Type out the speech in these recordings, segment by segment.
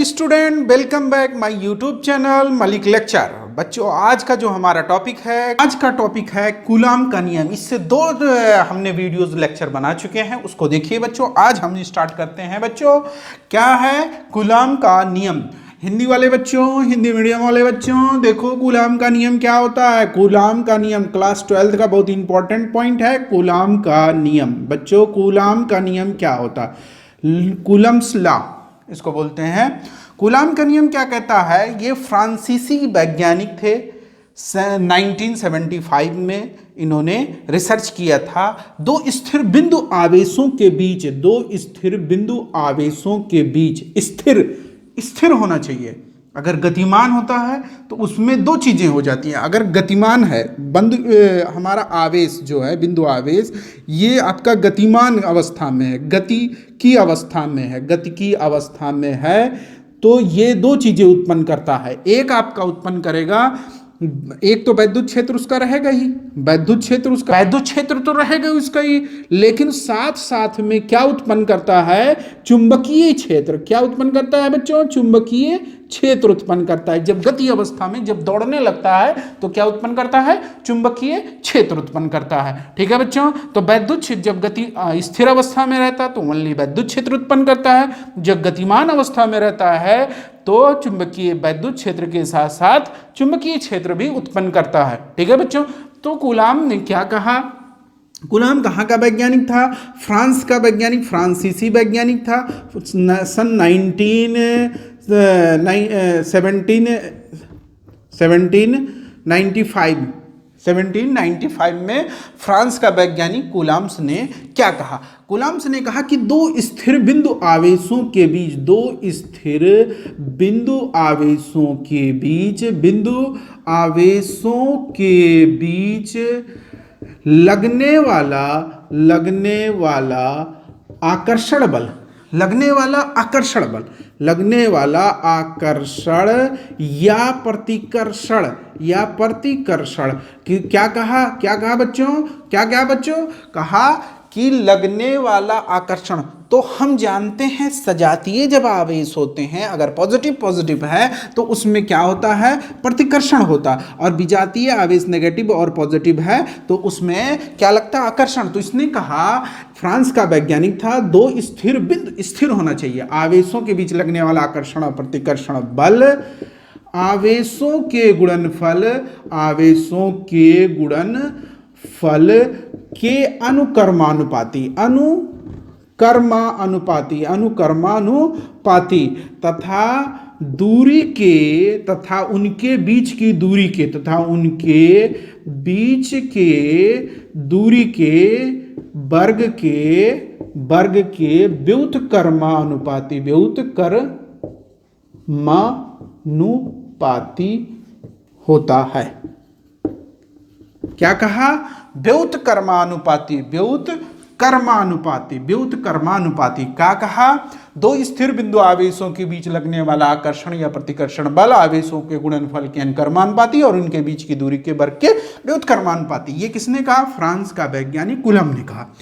Student welcome back my YouTube channel Malik lecture. बच्चों आज का जो हमारा टॉपिक है, आज का टॉपिक है कूलाम का नियम। इससे दो हमने वीडियोस लेक्चर बना चुके हैं, उसको देखिए बच्चों। आज हम स्टार्ट करते हैं बच्चों, क्या है कूलाम का नियम। हिंदी वाले बच्चों, हिंदी मीडियम वाले बच्चों, देखो कूलाम का नियम क्या होता है। कूलाम का नियम क्लास 12 का बहुत इंपॉर्टेंट पॉइंट है। कूलाम का नियम बच्चों, कूलाम का नियम क्या होता है? कूलम्स लॉ इसको बोलते हैं। कूलाम का नियम क्या कहता है? ये फ्रांसीसी वैज्ञानिक थे, 1975 में इन्होंने रिसर्च किया था। दो स्थिर बिंदु आवेशों के बीच, दो स्थिर बिंदु आवेशों के बीच स्थिर होना चाहिए। अगर गतिमान होता है तो उसमें दो चीजें हो जाती हैं। अगर गतिमान है हमारा आवेश जो है बिंदु आवेश, ये आपका गतिमान अवस्था में है, गति की अवस्था में है, गति की अवस्था में है, तो ये दो चीजें उत्पन्न करता है। एक आपका उत्पन्न करेगा, एक तो वैद्युत क्षेत्र उसका रहेगा ही, वैद्युत क्षेत्र तो रहेगा उसका ही, लेकिन साथ साथ में क्या उत्पन्न करता है? चुंबकीय क्षेत्र। क्या उत्पन्न करता है बच्चों? चुंबकीय क्षेत्र उत्पन्न करता है। जब गति अवस्था में जब दौड़ने लगता है तो क्या उत्पन्न करता है? चुंबकीय क्षेत्र उत्पन्न करता है। ठीक है बच्चों, तो वैद्युत क्षेत्र जब गति स्थिर अवस्था में रहता है तो ओनली वैद्युत क्षेत्र उत्पन्न करता है। जब गतिमान अवस्था में रहता है तो चुंबकीय वैद्युत क्षेत्र के साथ साथ चुंबकीय क्षेत्र भी उत्पन्न करता है। ठीक है बच्चों, तो कूलाम ने क्या कहा? कूलाम कहाँ का वैज्ञानिक था? फ्रांस का वैज्ञानिक, फ्रांसीसी वैज्ञानिक था। सन 1795 में फ्रांस का वैज्ञानिक कूलाम्स ने क्या कहा? कूलाम्स ने कहा कि दो स्थिर बिंदु आवेशों के बीच, दो स्थिर बिंदु आवेशों के बीच, बिंदु आवेशों के बीच लगने वाला आकर्षण बल, लगने वाला आकर्षण या प्रतिकर्षण कि क्या कहा बच्चों? कहा कि लगने वाला आकर्षण। तो हम जानते हैं सजातीय जब आवेश होते हैं, अगर पॉजिटिव है तो उसमें क्या होता है? प्रतिकर्षण होता। और विजातीय आवेश नेगेटिव और पॉजिटिव है तो उसमें क्या लगता है? आकर्षण। तो इसने कहा, फ्रांस का वैज्ञानिक था, दो स्थिर बिंदु स्थिर होना चाहिए। आवेशों के बीच लगने वाला आकर्षण और प्रतिकर्षण बल आवेशों के गुणनफल के अनुकर्मानुपाती तथा उनके बीच की दूरी के वर्ग के व्युत्क्रमानुपाती होता है। क्या कहा? व्युत्क्रमानुपाती। क्या कहा? दो स्थिर बिंदु आवेशों के बीच लगने वाला आकर्षण या प्रतिकर्षण बल आवेशों के गुणनफल के अनुकर्मानुपाती और उनके बीच की दूरी के वर्ग के व्युत्क्रमानुपाती। ये किसने कहा? फ्रांस का वैज्ञानिक कूलम ने कहा।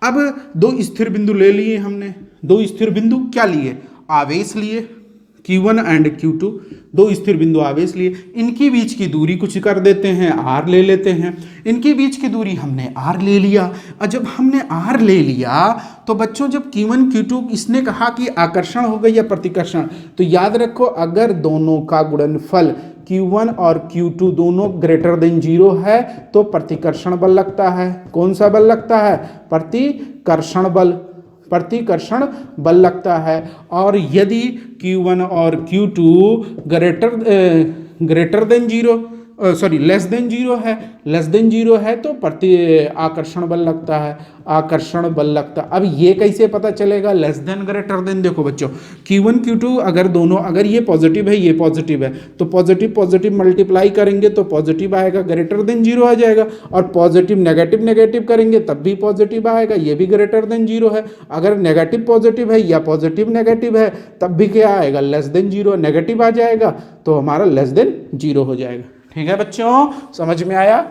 अब दो स्थिर बिंदु ले लिए हमने। दो स्थिर बिंदु क्या लिए? आवेश लिए, Q1 एंड Q2, दो स्थिर बिंदु आवेश लिए। इनके बीच की दूरी कुछ कर देते हैं, R ले लेते हैं। इनके बीच की दूरी हमने R ले लिया। और जब हमने R ले लिया तो बच्चों जब Q1 Q2, इसने कहा कि आकर्षण हो गई या प्रतिकर्षण, तो याद रखो अगर दोनों का गुणनफल Q1 और Q2 दोनों ग्रेटर देन 0 है तो प्रतिकर्षण बल लगता है। कौन सा बल लगता है? प्रतिकर्षण बल लगता है। और यदि Q1 और Q2 लेस देन 0 है तो आकर्षण बल लगता है। अब ये कैसे पता चलेगा लेस देन ग्रेटर देन? देखो बच्चों, Q1 Q2 अगर ये पॉजिटिव है, ये पॉजिटिव है, तो पॉजिटिव मल्टीप्लाई करेंगे तो पॉजिटिव आएगा, ग्रेटर देन 0 आ जाएगा। और पॉजिटिव नेगेटिव करेंगे तब भी पॉजिटिव आएगा, ये भी ग्रेटर देन 0 है। अगर नेगेटिव पॉजिटिव है या पॉजिटिव नेगेटिव है तब भी क्या आएगा? Less than 0। नेगेटिव आ जाएगा तो हमारा लेस देन 0 हो जाएगा। ठीक है बच्चों, समझ में आया?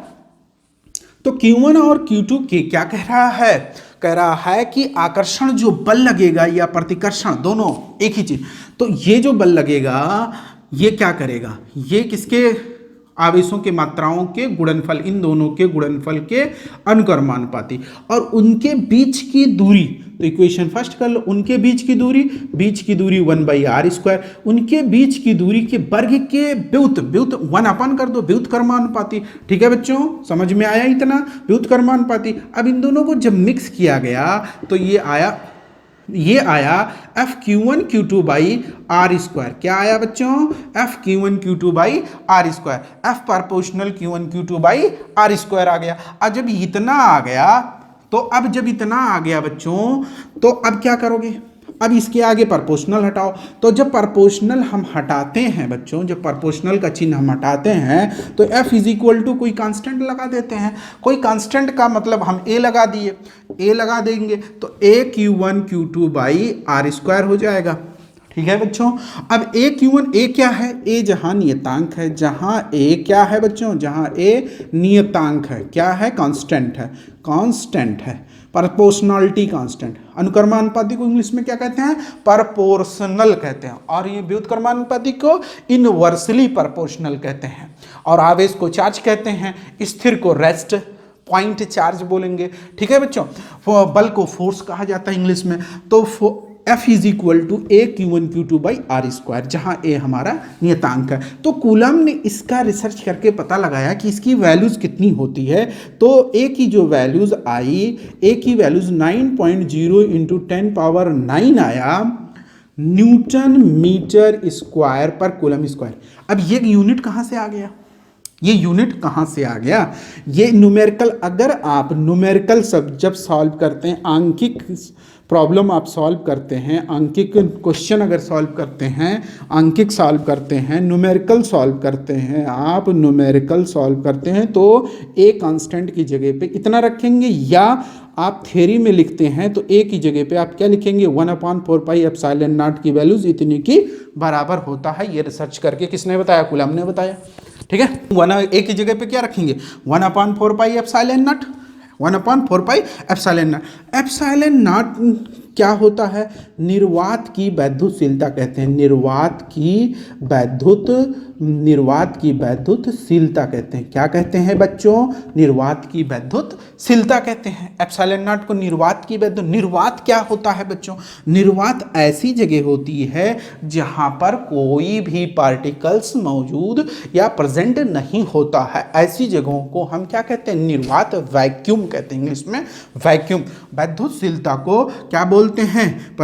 तो Q1 और Q2 के क्या कह रहा है? कह रहा है कि आकर्षण जो बल लगेगा या प्रतिकर्षण, दोनों एक ही चीज। तो ये जो बल लगेगा ये क्या करेगा, ये किसके आवेशों के मात्राओं के गुणनफल, इन दोनों के गुणनफल के अनुक्रमानुपाती, और उनके बीच की दूरी, तो इक्वेशन फर्स्ट कर लो, उनके बीच की दूरी 1/r², उनके बीच की दूरी के वर्ग के व्युत्क्रम 1 कर दो, व्युत्क्रमानुपाती। ठीक है बच्चों, समझ में आया इतना, व्युत्क्रमानुपाती। अब इन दोनों को जब मिक्स किया गया तो ये आया F(q1q2/r²). क्या आया बच्चों, F(q1q2/r²), F प्रोपोर्शनल Q1q2/r² आ गया। अब जब इतना आ गया बच्चों, तो अब क्या करोगे, अब इसके आगे प्रोपोर्शनल हटाओ। तो जब प्रोपोर्शनल हम हटाते हैं बच्चों, जब प्रोपोर्शनल का चिन्ह हम हटाते हैं तो F इज इक्वल टू कोई कांस्टेंट लगा देते हैं। कोई कांस्टेंट का मतलब हम A लगा दिए, A लगा देंगे तो A(q1q2/r²) हो जाएगा। ठीक है बच्चों, अब A क्या है, A जहां नियतांक है, जहां A क्या है बच्चों, जहां A नियतांक है, क्या है, कांस्टेंट है, प्रोपोर्शनलिटी कांस्टेंट। अनुक्रमानुपाती को इंग्लिश में क्या कहते हैं, प्रोपोर्शनल कहते हैं, और ये व्युत्क्रमानुपाती को इनवर्सली प्रोपोर्शनल कहते हैं। और आवेश को चार्ज कहते हैं, स्थिर को रेस्ट पॉइंट चार्ज बोलेंगे। ठीक है बच्चों, बल को फोर्स कहा जाता है इंग्लिश में। तो F is equal to A(q1q2/r²), जहां A हमारा नियतांक है। तो कूलम ने इसका रिसर्च करके पता लगाया कि इसकी वैल्यूज कितनी होती है। तो A की जो वैल्यूज आई, A की वैल्यूज 9.0 × 10⁻9 आया न्यूटन मीटर स्क्वायर पर कूलम स्क्वायर। अब ये यूनिट कहाँ से आ गया, ये न्यूमेरिकल, अगर आप न्यूमेरिकल सब जब सॉल्व करते हैं, आंकिक प्रॉब्लम आप सॉल्व करते हैं, आंकिक क्वेश्चन अगर सॉल्व करते हैं, आंकिक सॉल्व करते हैं, न्यूमेरिकल सॉल्व करते हैं, आप न्यूमेरिकल सॉल्व करते हैं तो ए कांस्टेंट की जगह पे इतना रखेंगे, या आप थ्योरी में लिखते हैं तो ए की जगह पे आप क्या लिखेंगे, 1/4πε0 की वैल्यूज इतनी की बराबर होता है। ये रिसर्च करके किसने बताया, कूलम ने बताया। ठीक है, ए की जगह पे क्या रखेंगे, 1/4πε0, 1/4πε0। ε0 क्या होता है, निर्वात की वैद्युतशीलता कहते हैं, निर्वात की वैद्युतशीलता कहते हैं। क्या कहते हैं बच्चों, निर्वात की वैद्युतशीलता कहते हैं। ε0 को निर्वात की निर्वात क्या होता है बच्चों, निर्वात ऐसी जगह होती है जहां पर कोई भी पार्टिकल्स मौजूद या प्रेजेंट नहीं होता है। ऐसी जगहों को हम क्या कहते हैं, निर्वात, वैक्यूम कहते हैं इंग्लिश में, वैक्यूम। वैद्युतशीलता को क्या बोलते हैं,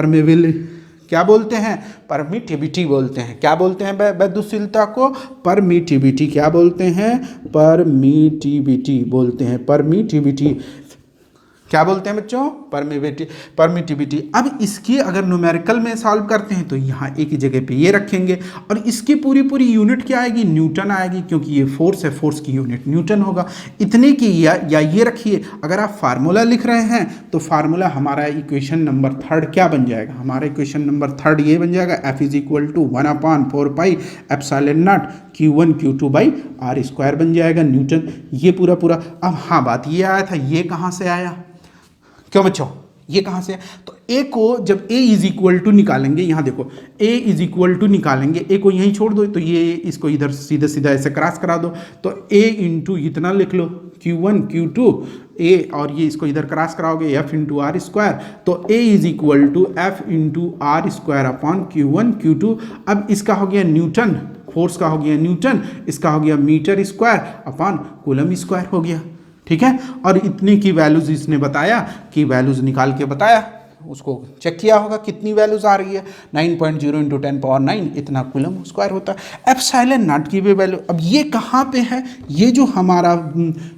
परमिटिविटी बोलते हैं। क्या बोलते हैं वैद्युतशीलता को, परमिटिविटी। क्या बोलते हैं, परमिटिविटी बोलते हैं, परमिटिविटी। क्या बोलते हैं बच्चों, परमिटिविटी। अब इसकी अगर न्यूमेरिकल में सॉल्व करते हैं तो यहाँ एक ही जगह पे ये रखेंगे, और इसकी पूरी यूनिट क्या आएगी, न्यूटन आएगी, क्योंकि ये फोर्स है, फोर्स की यूनिट न्यूटन होगा। इतने की या ये रखिए, अगर आप फार्मूला लिख रहे हैं तो फार्मूला हमारा इक्वेशन नंबर 3 क्या बन जाएगा, हमारा इक्वेशन नंबर 3 ये बन जाएगा, F is equal to 1/4πε0 Q1Q2/r² बन जाएगा, न्यूटन। ये पूरा। अब हाँ, बात ये आया था, ये कहाँ से आया, क्यों बच्चों, ये कहाँ से है, तो ए को जब ए इज इक्वल टू निकालेंगे, यहाँ देखो ए इज इक्वल टू निकालेंगे, ए को यहीं छोड़ दो, तो ये इसको इधर सीधा ऐसे क्रॉस करा दो, तो ए इंटू इतना लिख लो Q1 Q2 ए, और ये इसको इधर क्रॉस कराओगे F इंटू r², तो A is equal to F into r² upon Q1 Q2। अब इसका हो गया न्यूटन, फोर्स का हो गया न्यूटन, इसका हो गया metre square upon coulomb square हो गया। ठीक है, और इतने की वैल्यूज इसने बताया कि वैल्यूज निकाल के बताया, उसको चेक किया होगा कितनी वैल्यूज आ रही है, 9.0 × 10⁻9 इतना कूलम स्क्वायर होता है। ε0 की भी वैल्यू। अब ये कहाँ पे है, ये जो हमारा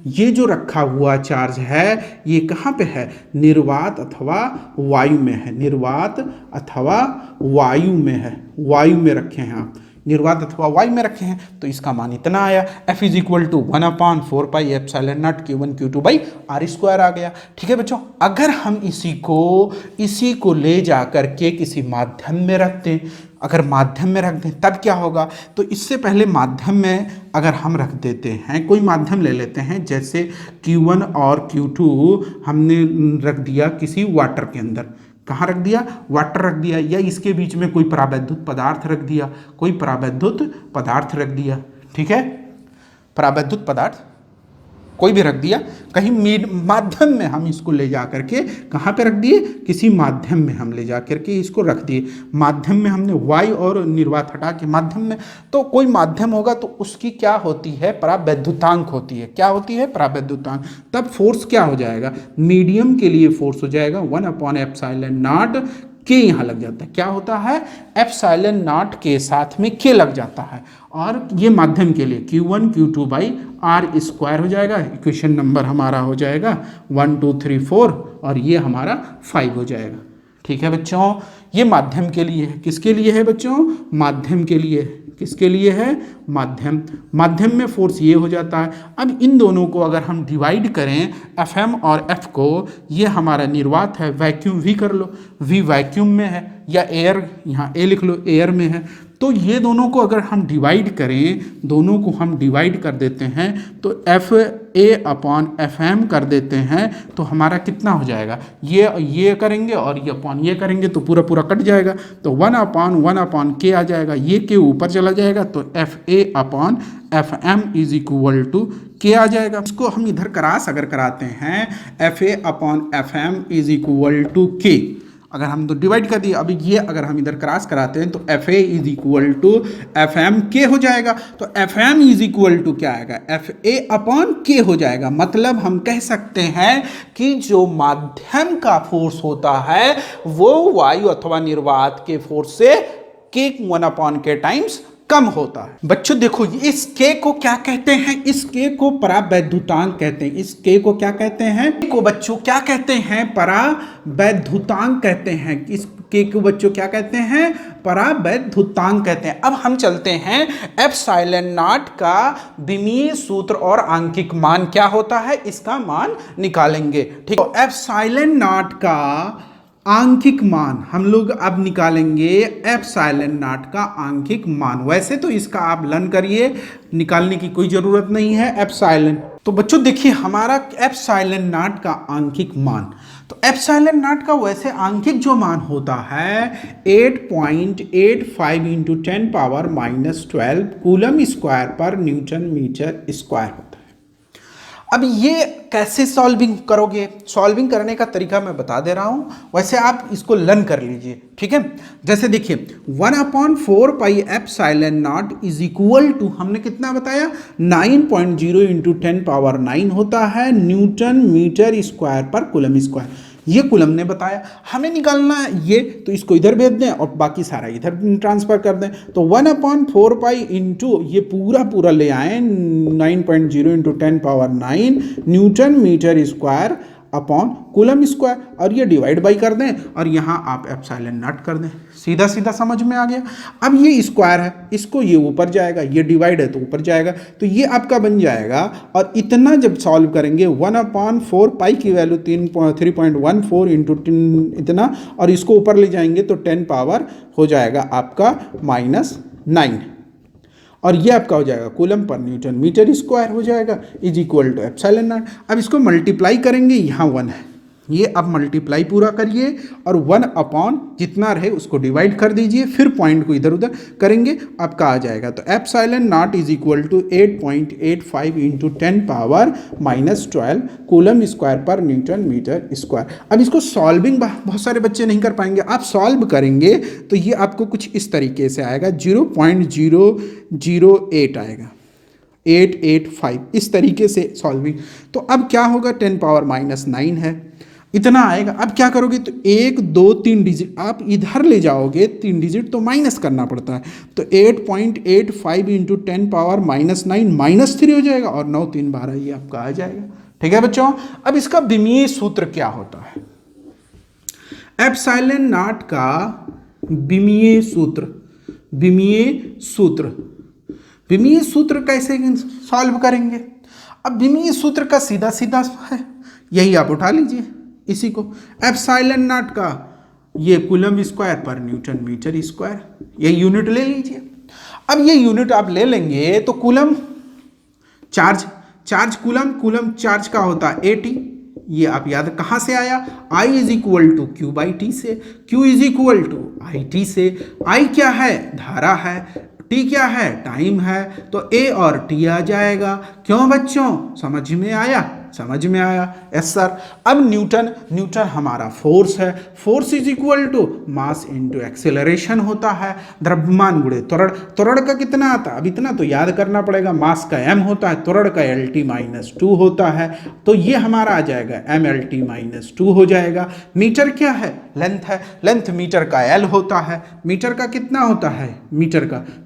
ये जो रखा हुआ चार्ज है ये कहाँ पे है, निर्वात अथवा वायु में है, निर्वात अथवा वायु में है, वायु में रखे हैं आप, निर्वात अथवा वाई में रखे हैं, तो इसका मान इतना आया। F is equal to 1/4 epsilon not Q1 Q2 by are square आ गया। ठीक है बच्चों, अगर हम इसी को ले जा करके किसी माध्यम में रख दें, अगर माध्यम में रख दें तब क्या होगा, तो इससे पहले माध्यम में अगर हम रख देते हैं, कोई माध्यम ले लेते हैं, जैसे Q1 और Q2 हमने रख दिया किसी वाटर के अंदर, कहाँ रख दिया, वाटर रख दिया, या इसके बीच में कोई परावैद्युत पदार्थ रख दिया, कोई परावैद्युत पदार्थ रख दिया, ठीक है, परावैद्युत पदार्थ कोई भी रख दिया, कहीं माध्यम में हम इसको ले जा करके कहाँ पे रख दिए, किसी माध्यम में हम ले जा करके इसको रख दिए, माध्यम में हमने वाई और निर्वात हटा के माध्यम में, तो कोई माध्यम होगा तो उसकी क्या होती है, परावैद्युतांक होती है, क्या होती है, परावैद्युतांक। तब फोर्स क्या हो जाएगा, मीडियम के लिए फोर्स हो जाएगा 1/ε0 के, यहाँ लग जाता है, क्या होता है, ε0 के साथ में के लग जाता है, और ये माध्यम के लिए Q1 Q2 by are square हो जाएगा। इक्वेशन नंबर हमारा हो जाएगा 1 2 3 4 और ये हमारा 5 हो जाएगा। ठीक है बच्चों, ये माध्यम के लिए है, किसके लिए है बच्चों, माध्यम के लिए, किसके लिए है, माध्यम, माध्यम में फोर्स ये हो जाता है। अब इन दोनों को अगर हम डिवाइड करें, FM और F को, ये हमारा निर्वात है, वैक्यूम V कर लो, V वैक्यूम में है, या एयर, यहाँ A लिख लो, एयर में है, तो ये दोनों को अगर हम डिवाइड करें, दोनों को हम डिवाइड कर देते हैं, तो FA/FM कर देते हैं, तो हमारा कितना हो जाएगा, ये करेंगे और ये अपॉन ये करेंगे तो पूरा पूरा कट जाएगा, तो 1/1/K आ जाएगा, ये के ऊपर चला जाएगा, तो FA/FM is equal to K आ जाएगा। इसको हम इधर क्रॉस अगर कराते हैं, FA/FM is equal to K, अगर हम तो डिवाइड कर दिए, अभी ये अगर हम इधर क्रॉस कराते हैं तो FA is equal to FM K हो जाएगा, तो FM इज इक्वल टू क्या आएगा, FA/K हो जाएगा। मतलब हम कह सकते हैं कि जो माध्यम का फोर्स होता है वो वायु अथवा निर्वात के फोर्स से K 1/K टाइम्स कम होता है। बच्चों देखो, इस K को क्या कहते हैं, इस K को परावैद्युतांक कहते हैं, इस K को क्या कहते हैं, को बच्चों क्या कहते हैं, परावैद्युतांक कहते हैं, इस K को बच्चों क्या कहते हैं, परावैद्युतांक कहते हैं। अब हम चलते हैं, ε0 का विमीय सूत्र और आंकिक मान क्या होता है, इसका मान निकालेंगे। ठीक है, ε0 का आंकिक मान हम लोग अब निकालेंगे, ε0 का आंकिक मान। वैसे तो इसका आप लर्न करिए, निकालने की कोई जरूरत नहीं है एप्सिलॉन। तो बच्चों देखिए, हमारा ε0 का आंकिक मान, तो ε0 का वैसे आंकिक जो मान होता है 8.85 × 10⁻⁻12 कूलम स्क्वायर पर न्यूटन मीटर स्क्वायर होता है। अब ये कैसे सॉल्विंग करोगे, सॉल्विंग करने का तरीका मैं बता दे रहा हूं, वैसे आप इसको लर्न कर लीजिए। ठीक है, जैसे देखिए 1/4πε0 इज इक्वल टू, हमने कितना बताया, 9.0 × 10⁻9 होता है न्यूटन मीटर स्क्वायर पर कूलम स्क्वायर। ये कूलम ने बताया, हमें निकालना है ये, तो इसको इधर भेज दें और बाकी सारा इधर ट्रांसफर कर दें, तो 1/4π इंटू ये पूरा ले आए 9.0 × 10⁻9 newton metre square upon coulomb square, और ये डिवाइड बाई कर दें और यहाँ आप ε0 कर दें, सीधा सीधा समझ में आ गया। अब ये स्क्वायर है, इसको ये ऊपर जाएगा, ये डिवाइड है तो ऊपर जाएगा, तो ये आपका बन जाएगा। और इतना जब सॉल्व करेंगे 1/4π की वैल्यू 3.14 इंटू इतना, और इसको ऊपर ले जाएंगे तो 10 पावर हो जाएगा आपका -9, और ये आपका हो जाएगा coulomb per newton metre square हो जाएगा इज इक्वल टू ε0। अब इसको मल्टीप्लाई करेंगे, यहाँ 1 है, ये अब मल्टीप्लाई पूरा करिए और 1/ जितना रहे उसको डिवाइड कर दीजिए, फिर पॉइंट को इधर उधर करेंगे, आपका आ जाएगा। तो ε0 is equal to 8.85 × 10⁻⁻12 coulomb square पर न्यूटन मीटर स्क्वायर। अब इसको सॉल्विंग बहुत सारे बच्चे नहीं कर पाएंगे, आप सॉल्व करेंगे तो ये आपको कुछ इस तरीके से आएगा, 0.008 आएगा, 885 इस तरीके से सॉल्विंग। तो अब क्या होगा, 10⁻⁻9 है, इतना आएगा। अब क्या करोगे, तो 1 2 3 डिजिट आप इधर ले जाओगे, 3 डिजिट तो माइनस करना पड़ता है, तो 8.85 × 10⁻⁻9 -3 हो जाएगा, और 9 3 12 ये आपका आ जाएगा। ठीक है बच्चों, अब इसका विमीय सूत्र क्या होता है, ε0 का विमीय सूत्र, विमीय सूत्र। विमीय सूत्र कैसे सॉल्व करेंगे? अब विमीय सूत्र का सीधा सीधा है, यही आप उठा लीजिए इसी को, एप्सिलॉन नॉट का ये कूलम स्क्वायर पर न्यूटन मीटर स्क्वायर, ये यूनिट ले लीजिए। अब ये यूनिट आप ले लेंगे तो कूलम चार्ज कूलम चार्ज का होता है AT, ये आप याद कहाँ से आया? I is equal to Q by T से, Q is equal to I T से। I क्या है? धारा है। T क्या है? टाइम है। तो A और T आ जाएगा। क्यों बच्चों? समझ में आया? समझ में आया? Yes sir. अब न्यूटन हमारा फोर्स है। Force is equal to mass into acceleration होता है, द्रव्यमान गुणे त्वरण। त्वरण का कितना आता है? अब इतना तो याद करना पड़ेगा, मास का m होता है, त्वरण का LT-2 होता है, तो ये हमारा आ जाएगा MLT-2 हो जाएगा। मीटर क्या है? लेंथ है। लेंथ मीटर का L होता है। मीटर का कितना होता है?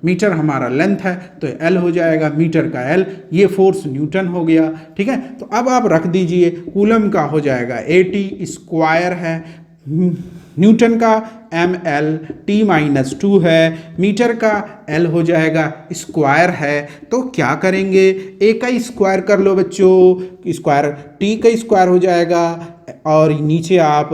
मीटर हमारा लेंथ है तो L हो जाएगा, मीटर का L। ये फोर्स न्यूटन हो गया। ठीक है, तो अब आप रख दीजिए, कूलम का हो जाएगा AT स्क्वायर है, न्यूटन का MLT-2 है, मीटर का L हो जाएगा स्क्वायर है। तो क्या करेंगे? A का स्क्वायर कर लो बच्चों, स्क्वायर T का स्क्वायर हो जाएगा, और नीचे आप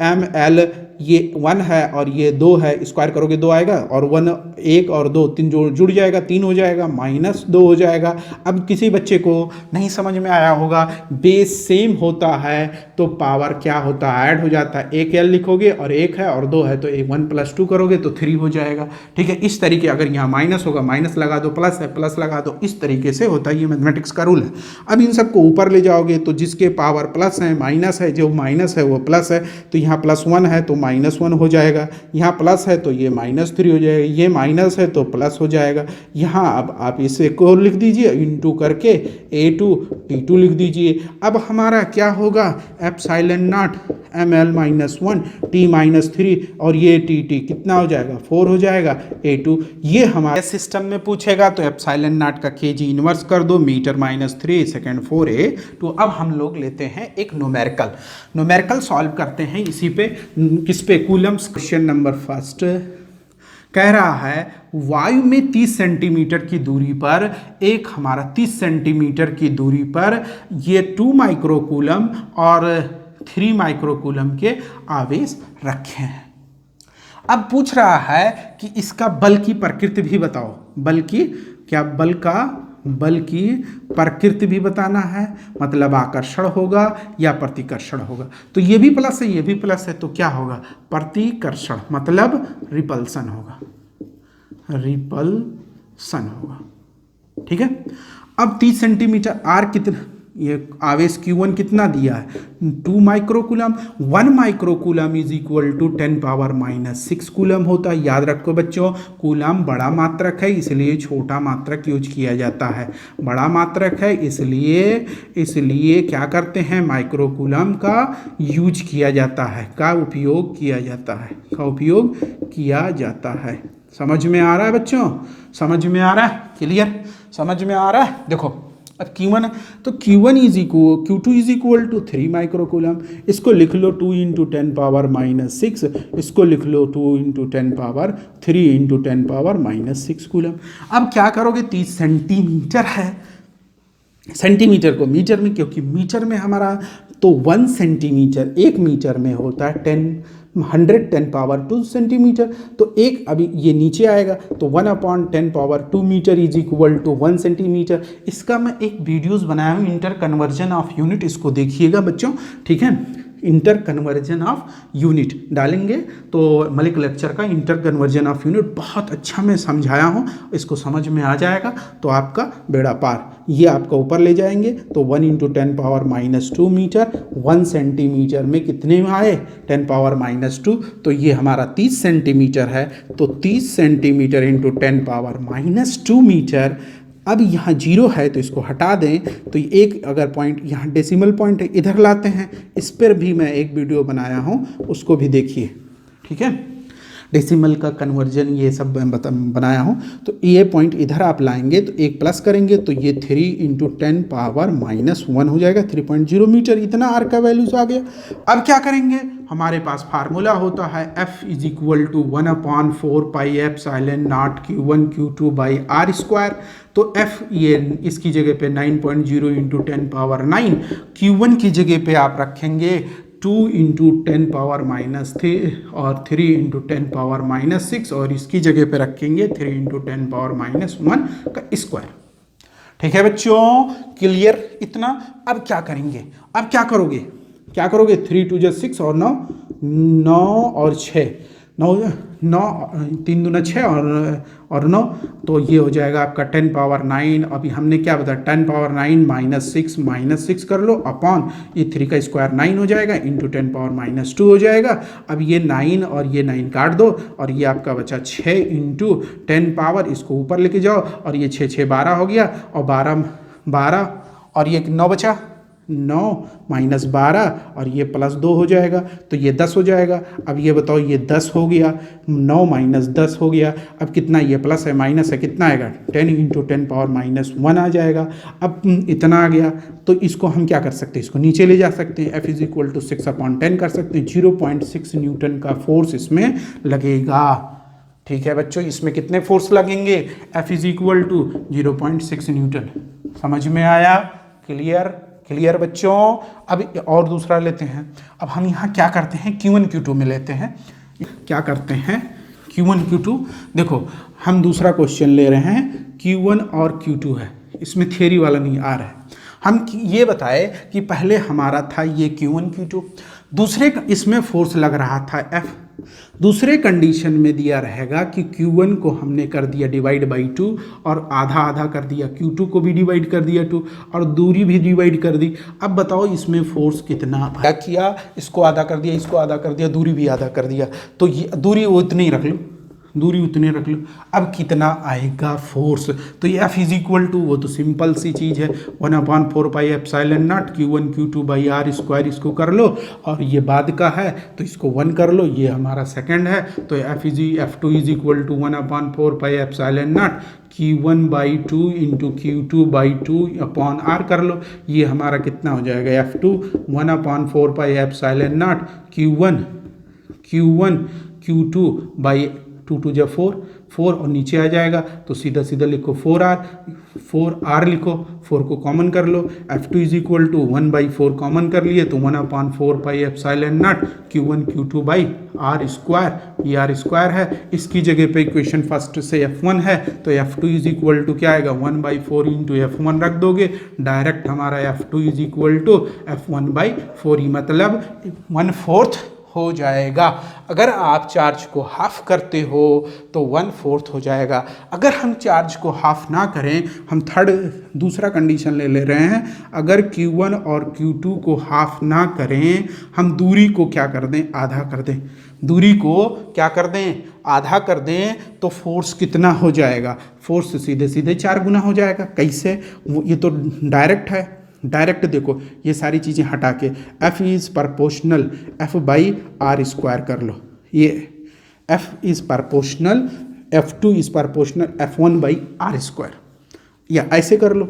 ML ये 1 है और ये 2 है, स्क्वायर करोगे 2 आएगा, और 1 1 और 2 3 जुड़ जाएगा, 3 हो जाएगा, -2 हो जाएगा। अब किसी बच्चे को नहीं समझ में आया होगा, बेस सेम होता है तो पावर क्या होता है? ऐड हो जाता है। एक L लिखोगे और 1 है और 2 है तो 1 + 2 करोगे तो 3 हो जाएगा। ठीक है, इस तरीके, अगर यहाँ माइनस होगा माइनस लगा दो, प्लस है प्लस लगा दो, इस तरीके से होता है। ये मैथमेटिक्स का रूल है। अब इन सबको ऊपर ले जाओगे तो जिसके पावर प्लस है माइनस है, जो माइनस है वो प्लस है, तो यहाँ +1 है तो -1 हो जाएगा, यहाँ प्लस है तो ये -3 हो जाएगा, ये माइनस है तो प्लस हो जाएगा। यहाँ अब आप इसे को लिख दीजिए, इंटू करके A2 T2 लिख दीजिए। अब हमारा क्या होगा? एप्सिलॉन नॉट ML-1 T-3, और ये TT कितना हो जाएगा? 4 हो जाएगा। A2 ये हमारे सिस्टम में पूछेगा तो एप्सिलॉन नॉट का kg इनवर्स कर दो, मीटर -3 सेकंड 4A। तो अब हम लोग लेते हैं एक न्यूमेरिकल सॉल्व करते हैं इसी पे, किस पे? कूलम्स। क्वेश्चन नंबर फर्स्ट कह रहा है वायु में 30 सेंटीमीटर की दूरी पर एक हमारा 30 सेंटीमीटर की दूरी पर ये 2 माइक्रोकूलम और 3 माइक्रोकूलम के आवेश रखे हैं। अब पूछ रहा है कि इसका बल की प्रकृति भी बताओ। बल की प्रकृति भी बताना है, मतलब आकर्षण होगा या प्रतिकर्षण होगा। तो ये भी प्लस है, ये भी प्लस है, तो क्या होगा? प्रतिकर्षण मतलब रिपल्सन होगा, ठीक है। अब 30 सेंटीमीटर R कितना, ये आवेश Q1 कितना दिया है? 2 microcoulomb. 1 microcoulomb is equal to 10⁻⁻⁶ coulomb होता है। याद रखो बच्चों, कूलम बड़ा मात्रक है इसलिए छोटा मात्रक यूज किया जाता है। बड़ा मात्रक है इसलिए क्या करते हैं? माइक्रोकूलम का यूज किया जाता है, का उपयोग किया जाता है। समझ में आ रहा है बच्चों? समझ में आ रहा है? क्लियर? समझ में आ रहा है? देखो अब Q1 तो Q2 is equal to 3 microcoulomb. इसको लिख लो 2 × 10⁻⁻⁶, इसको लिख लो 2 × 10⁻3 × 10⁻⁻6 कूलम। अब क्या करोगे? 30 सेंटीमीटर है, सेंटीमीटर को मीटर में, क्योंकि मीटर में हमारा तो 1 सेंटीमीटर 1 मीटर में होता है 110⁻2 सेंटीमीटर। तो एक अभी ये नीचे आएगा तो 1/10⁻2 metre is equal to 1 centimetre. इसका मैं एक वीडियोस बनाया हूँ, इंटर कन्वर्जन ऑफ यूनिट, इसको देखिएगा बच्चों। ठीक है, इंटर कन्वर्जन ऑफ यूनिट डालेंगे तो मलिक लेक्चर का इंटर कन्वर्जन ऑफ यूनिट बहुत अच्छा मैं समझाया हूँ, इसको समझ में आ जाएगा तो आपका बेड़ा पार। ये आपका ऊपर ले जाएंगे तो 1 × 10⁻⁻2 मीटर, 1 सेंटीमीटर में कितने में आए? 10⁻⁻2। तो ये हमारा 30 सेंटीमीटर है, तो 30 सेंटीमीटर × 10⁻⁻2 मीटर। अब यहाँ 0 है तो इसको हटा दें, तो एक अगर पॉइंट यहाँ डेसिमल पॉइंट इधर लाते हैं, इस पर भी मैं एक वीडियो बनाया हूँ, उसको भी देखिए। ठीक है, डेसिमल का कन्वर्जन ये सब बनाया हूँ। तो ये पॉइंट इधर आप लाएंगे तो एक प्लस करेंगे तो ये 3 × 10⁻⁻1 हो जाएगा, 3.0 मीटर। इतना आर का वैल्यूज आ गया। अब क्या करेंगे? हमारे पास फार्मूला होता है F is equal to 1/4 pi epsilon not Q1 Q2 by are square. तो F ये इसकी जगह पे 9.0 इंटू 10 पावर 9, Q1 की जगह पे आप रखेंगे 2 इंटू 10 पावर -3 और 3 इंटू 10 पावर -6 और इसकी जगह पे रखेंगे 3 इंटू 10 पावर -1 का स्क्वायर। ठीक है बच्चों, क्लियर इतना। अब क्या करेंगे, अब क्या करोगे, 3 2 6 और 9 और 6, 9 3 दूना 6 और 9, तो ये हो जाएगा आपका 10 पावर 9। अभी हमने क्या बताया, 10 पावर 9 -6 कर लो अपॉन ये 3 का स्क्वायर 9 हो जाएगा इंटू 10 पावर -2 हो जाएगा। अब ये 9 और ये 9 काट दो और ये आपका बचा 6 इंटू 10 पावर, इसको ऊपर लेके जाओ और ये 6 6 12 हो गया और 12 और ये 9 बचा, 9 माइनस 12 और ये +2 हो जाएगा तो ये 10 हो जाएगा। अब ये बताओ, ये 10 हो गया, 9 माइनस 10 हो गया। अब कितना, ये प्लस है माइनस है, कितना आएगा, 10 इंटू 10 पावर -1 आ जाएगा। अब इतना आ गया तो इसको हम क्या कर सकते हैं, इसको नीचे ले जा सकते हैं, F इज इक्वल टू 6/10 कर सकते हैं। 0.6 न्यूटन का फोर्स इसमें लगेगा। ठीक है बच्चों, इसमें कितने फोर्स लगेंगे, F is equal to 0.6 newton. समझ में आया, क्लियर बच्चों। अब और दूसरा लेते हैं। अब हम यहाँ क्या करते हैं, Q1 Q2 में लेते हैं। क्या करते हैं, Q1 Q2, देखो हम दूसरा क्वेश्चन ले रहे हैं, Q1 और Q2 है, इसमें थियरी वाला नहीं आ रहा है। हम ये बताए कि पहले हमारा था ये Q1 Q2, दूसरे इसमें फोर्स लग रहा था F। दूसरे कंडीशन में दिया रहेगा कि Q1 को हमने कर दिया डिवाइड बाई 2 और आधा आधा कर दिया, Q2 को भी डिवाइड कर दिया 2 और दूरी भी डिवाइड कर दी। अब बताओ इसमें फोर्स कितना क्या किया, इसको आधा कर दिया, इसको आधा कर दिया, दूरी भी आधा कर दिया, तो ये दूरी वो इतनी रख लो, दूरी उतने रख लो। अब कितना आएगा फोर्स, तो ये F इज इक्वल टू, वो तो सिंपल सी चीज़ है, 1/4 pi epsilon not Q1 Q2 by are square, इसको कर लो और ये बाद का है तो इसको 1 कर लो, ये हमारा सेकंड है। तो F2 is equal to 1/4 pi epsilon not Q1 by 2 into Q2 by 2 upon R कर लो, ये हमारा कितना हो जाएगा, F2 1/4 pi epsilon not Q1 Q2 by 2 2 जा 4 और नीचे आ जाएगा तो सीधा सीधा लिखो 4R लिखो, 4 को कॉमन कर लो। F2 is equal to 1/4 common कर लिए तो 1/4 pi epsilon not Q1 Q2 by are square, ये आर स्क्वायर है। इसकी जगह पे इक्वेशन फर्स्ट से F1 है तो F2 इज इक्वल टू क्या आएगा, 1/4 इंटू F1 रख दोगे, डायरेक्ट हमारा F2 is equal to F1/4 ही मतलब 1/4 हो जाएगा। अगर आप चार्ज को हाफ करते हो तो 1/4 हो जाएगा। अगर हम चार्ज को हाफ ना करें, हम दूसरा कंडीशन ले रहे हैं, अगर Q1 और Q2 को हाफ ना करें, हम दूरी को क्या कर दें, आधा कर दें, दूरी को क्या कर दें, आधा कर दें, तो फोर्स कितना हो जाएगा, फोर्स सीधे सीधे 4 गुना हो जाएगा। कैसे, ये तो डायरेक्ट है, डायरेक्ट देखो ये सारी चीज़ें हटा के F is proportional F/R square कर लो, ये F is proportional, F2 is proportional F1/R square, या ऐसे कर लो,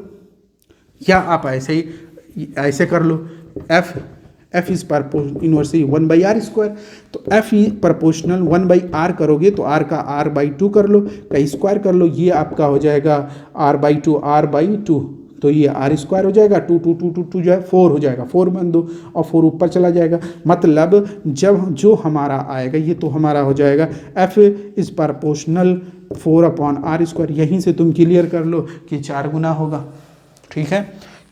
या आप ऐसे कर लो, F is inversely 1/R square, तो F प्रपोर्शनल 1/R करोगे तो R का R/2 कर लो, का स्क्वायर कर लो, ये आपका हो जाएगा R/2 तो ये R स्क्वायर हो जाएगा, 2 जो है 4 हो जाएगा, 4 बन दो और 4 ऊपर चला जाएगा। मतलब जब जो हमारा आएगा ये तो हमारा हो जाएगा F is proportional 4/R square. यहीं से तुम क्लियर कर लो कि 4 गुना होगा। ठीक है,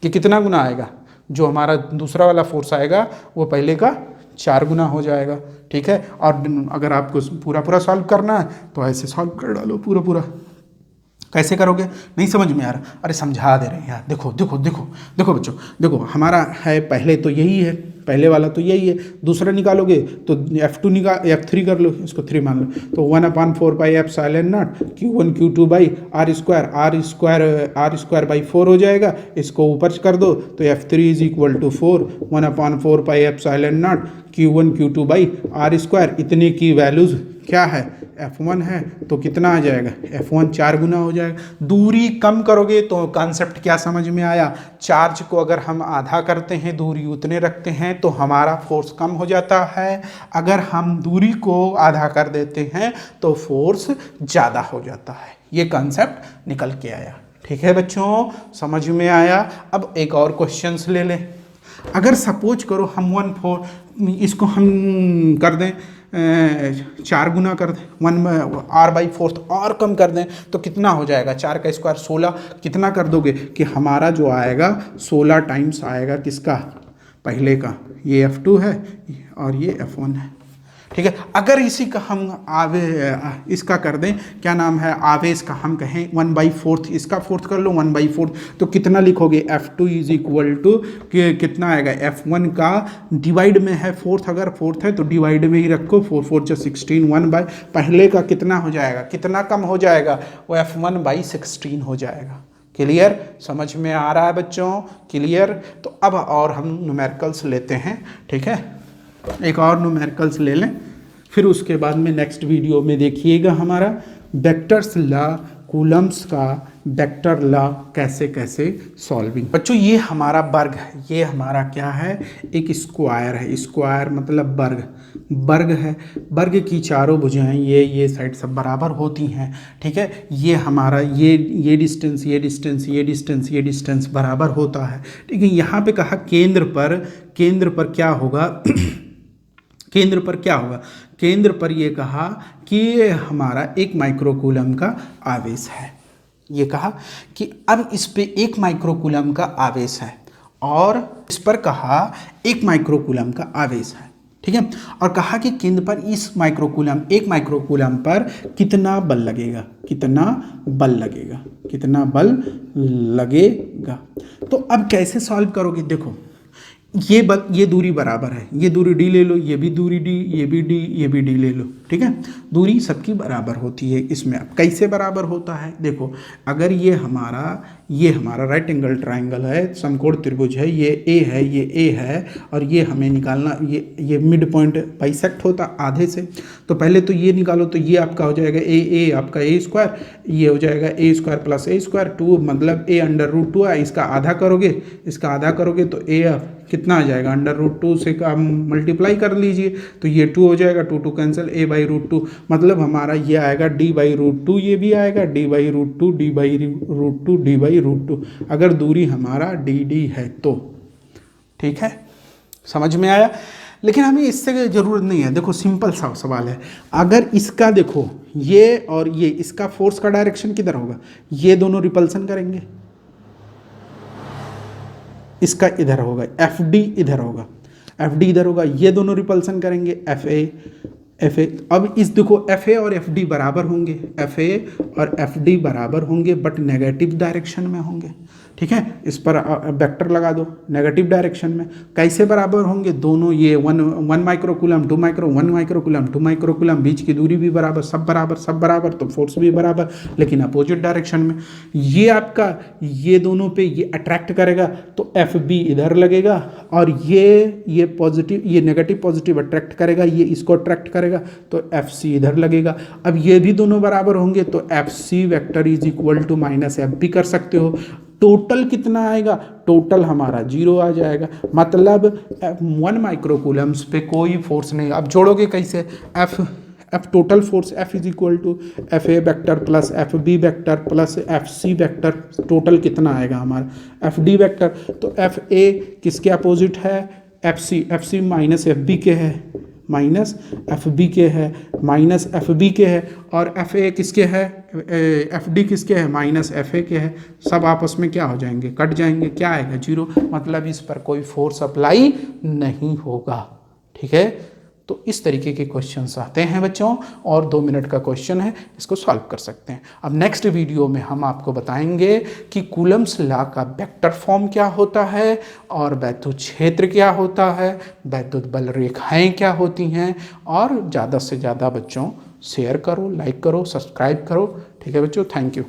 कि कितना गुना आएगा, जो हमारा दूसरा वाला फोर्स आएगा वो पहले का 4 गुना हो जाएगा। ठीक है, और अगर आपको पूरा सॉल्व करना है तो ऐसे सॉल्व कर डालो पूरा। कैसे करोगे, नहीं समझ में आ रहा, अरे समझा दे रहे हैं यार। देखो बच्चों, देखो हमारा है पहले तो यही है, पहले वाला तो यही है, दूसरा निकालोगे तो F3 कर लो, इसको 3 मान लो, तो 1/4 pi epsilon not Q1 Q2 by are square by 4 हो जाएगा। इसको ऊपर कर दो तो F3 is equal to 4 1/4 pi epsilon not Q1 Q2 by are square. इतने की वैल्यूज क्या है, F1 है तो कितना आ जाएगा, F1 4 गुना हो जाएगा। दूरी कम करोगे तो कॉन्सेप्ट क्या समझ में आया, चार्ज को अगर हम आधा करते हैं, दूरी उतने रखते हैं तो हमारा फोर्स कम हो जाता है, अगर हम दूरी को आधा कर देते हैं तो फोर्स ज़्यादा हो जाता है। ये कॉन्सेप्ट निकल के आया। ठीक है बच्चों, समझ में आया। अब एक और क्वेश्चंस ले लें। अगर सपोज करो हम 1/4 इसको हम कर दें 4 गुना कर दें, 1r/4 और कम कर दें तो कितना हो जाएगा, 4 का स्क्वायर 16, कितना कर दोगे कि हमारा जो आएगा 16 टाइम्स आएगा किसका, पहले का, ये F2 है और ये F1 है। ठीक है, अगर इसी का हम इसका कर दें, क्या नाम है, आवेश का हम कहें 1/4, इसका फोर्थ कर लो 1/4, तो कितना लिखोगे, F2 इज इक्वल टू कितना आएगा, F1 का डिवाइड में है फोर्थ, अगर फोर्थ है तो डिवाइड में ही रखो, 4 4 जा 16, 1 पहले का कितना हो जाएगा, कितना कम हो जाएगा, वो F1/16 हो जाएगा। क्लियर, समझ में आ रहा है बच्चों, क्लियर। तो अब और हम न्यूमेरिकल्स लेते हैं। ठीक है, एक और न्यूमेरिकल्स ले लें, फिर उसके बाद में नेक्स्ट वीडियो में देखिएगा हमारा वेक्टर्स लॉ, कूलम्स का वेक्टर लॉ कैसे कैसे सॉल्विंग। बच्चों ये हमारा वर्ग है, ये हमारा क्या है, एक स्क्वायर है, स्क्वायर मतलब वर्ग, वर्ग है, वर्ग की चारों भुजाएं ये साइड सब बराबर होती हैं। ठीक है, ये हमारा ये डिस्टेंस, ये डिस्टेंस, ये डिस्टेंस, ये डिस्टेंस बराबर होता है। ठीक है, यहाँ पे कहा केंद्र पर क्या होगा केंद्र पर क्या होगा, केंद्र पर ये कहा कि हमारा 1 माइक्रोकूलम का आवेश है। ये कहा कि अब इस पे 1 माइक्रोकूलम का आवेश है और इस पर कहा 1 माइक्रोकूलम का आवेश है। ठीक है, और कहा कि केंद्र पर इस माइक्रोकूलम 1 माइक्रोकूलम पर कितना बल लगेगा, कितना बल लगेगा, कितना बल लगेगा। तो अब कैसे सॉल्व करोगे, देखो ये दूरी बराबर है, ये दूरी d ले लो, ये भी दूरी d, ये भी d, ये भी d ले लो। ठीक है, दूरी सबकी बराबर होती है। इसमें अब कैसे बराबर होता है, देखो अगर ये हमारा राइट एंगल ट्राइंगल है, समकोण त्रिभुज है, ये A है, ये A है, और ये हमें निकालना, ये मिड पॉइंट बाइसेक्ट होता आधे से, तो पहले तो ये निकालो, तो ये आपका हो जाएगा A आपका A², ये हो जाएगा A² + A², 2 मतलब A√2 है, इसका आधा करोगे तो A कितना आ जाएगा, √2 से मल्टीप्लाई कर लीजिए तो ये 2 हो जाएगा, 2 2 कैंसिल, A/√2 मतलब हमारा ये आएगा D/√2, ये भी आएगा D/√2, D/√2, D/√2, अगर दूरी हमारा DD है तो। ठीक है, समझ में आया। लेकिन हमें इससे ज़रूरत नहीं है, देखो सिंपल सा सवाल है, अगर इसका देखो ये और ये, इसका फोर्स का डायरेक्शन किधर होगा, ये दोनों रिपल्सन करेंगे, इसका इधर होगा, FD इधर होगा, FD इधर होगा, ये दोनों रिपल्सन करेंगे, FA। अब इस देखो FA और FD बराबर होंगे, FA और FD बराबर होंगे बट नेगेटिव डायरेक्शन में होंगे। ठीक है, इस पर वेक्टर लगा दो नेगेटिव डायरेक्शन में। कैसे बराबर होंगे, दोनों ये 1 माइक्रोकूलम 2 माइक्रोकूलम 2 माइक्रोकूलम, बीच की दूरी भी बराबर, सब बराबर, तो फोर्स भी बराबर, लेकिन अपोजिट डायरेक्शन में। ये आपका ये दोनों पे ये अट्रैक्ट करेगा तो FB इधर लगेगा, और ये पॉजिटिव, ये नेगेटिव पॉजिटिव अट्रैक्ट करेगा, ये इसको अट्रैक्ट करेगा तो FC इधर लगेगा। अब ये भी दोनों बराबर होंगे तो FC vector is equal to -FB कर सकते हो। टोटल कितना आएगा, टोटल हमारा 0 आ जाएगा, मतलब 1 माइक्रोकूलम्स पे कोई फोर्स नहीं। अब जोड़ोगे कैसे, F total force F is equal to FA vector plus FB vector plus FC vector, total कितना आएगा हमारा FD वेक्टर। तो FA किसके अपोजिट है, FC -FB के है, -FB के है, -FB के है, और FA किसके है, FD किसके है, -FA के है। सब आपस में क्या हो जाएंगे, कट जाएंगे, क्या आएगा 0, मतलब इस पर कोई फोर्स अप्लाई नहीं होगा। ठीक है, तो इस तरीके के क्वेश्चंस आते हैं बच्चों, और 2 मिनट का क्वेश्चन है, इसको सॉल्व कर सकते हैं। अब नेक्स्ट वीडियो में हम आपको बताएंगे कि कूलम्स लॉ का वेक्टर फॉर्म क्या होता है, और वैद्युत क्षेत्र क्या होता है, वैद्युत बल रेखाएं क्या होती हैं, और ज़्यादा से ज़्यादा बच्चों शेयर करो, लाइक करो, सब्सक्राइब करो। ठीक है बच्चों, थैंक यू।